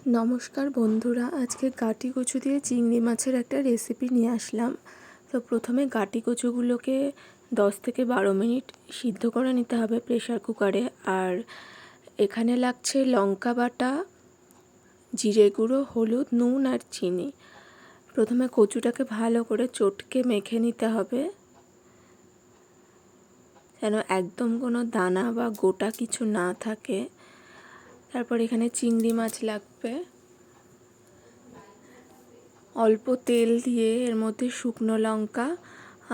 নমস্কার বন্ধুরা, আজকে গাটি কচু দিয়ে চিংড়ি মাছের একটা রেসিপি নিয়ে আসলাম। তো প্রথমে গাটি কচুগুলোকে 10 থেকে 12 মিনিট সিদ্ধ করে নিতে হবে প্রেসার কুকারে। আর এখানে লাগছে লঙ্কা বাটা, জিরে গুঁড়ো, হলুদ, নুন আর চিনি। প্রথমে কচুটাকে ভালো করে চটকে মেখে নিতে হবে, যেন একদম কোনো দানা বা গোটা কিছু না থাকে। তারপর এখানে চিংড়ি মাছ লাগবে। অল্প তেল দিয়ে এর মধ্যে শুকনো লঙ্কা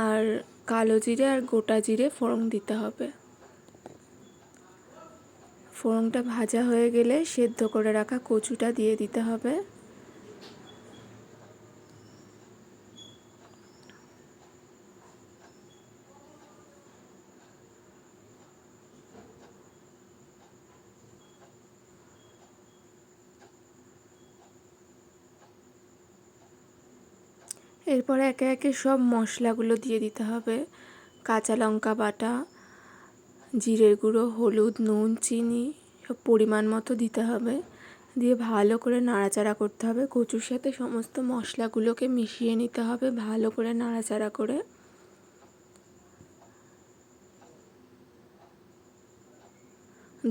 আর কালো জিরে আর গোটা জিরে ফোড়ন দিতে হবে। ফোড়নটা ভাজা হয়ে গেলে সেদ্ধ করে রাখা কচুটা দিয়ে দিতে হবে। এরপরে একে একে সব মশলাগুলো দিয়ে দিতে হবে। কাঁচা লঙ্কা বাটা, জিরের গুঁড়ো, হলুদ, নুন, চিনি সব পরিমাণ মতো দিতে হবে। দিয়ে ভালো করে নাড়াচাড়া করতে হবে। কচুর সাথে সমস্ত মশলাগুলোকে মিশিয়ে নিতে হবে ভালো করে নাড়াচাড়া করে।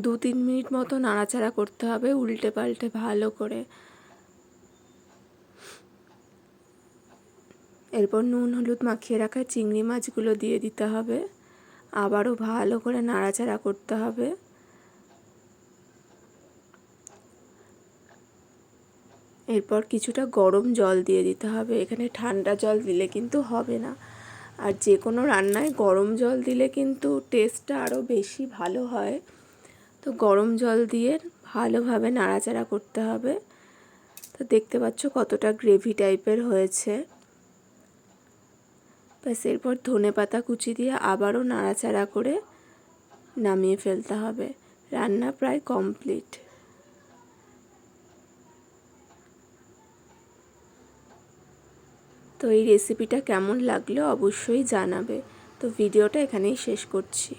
2-3 মিনিট মতো নাড়াচাড়া করতে হবে উল্টে পাল্টে ভালো করে। এরপর নুন হলুদ মাখিয়ে রাখা চিংড়ি মাছগুলো দিয়ে দিতে হবে। আবারও ভালো করে নাড়াচাড়া করতে হবে। এরপর কিছুটা গরম জল দিয়ে দিতে হবে। এখানে ঠান্ডা জল দিলে কিন্তু হবে না। আর যে কোনো রান্নায় গরম জল দিলে কিন্তু টেস্টটা আরও বেশি ভালো হয়। তো গরম জল দিয়ে ভালোভাবে নাড়াচাড়া করতে হবে। তো দেখতে পাচ্ছ কতটা গ্রেভি টাইপের হয়েছে। ব্যাস, এরপর ধনেপাতা কুচি দিয়ে আবারও নাড়াচাড়া করে নামিয়ে ফেলতে হবে। রান্না প্রায় কমপ্লিট। তো এই রেসিপিটা কেমন লাগলো অবশ্যই জানাবে। তো ভিডিওটা এখানেই শেষ করছি।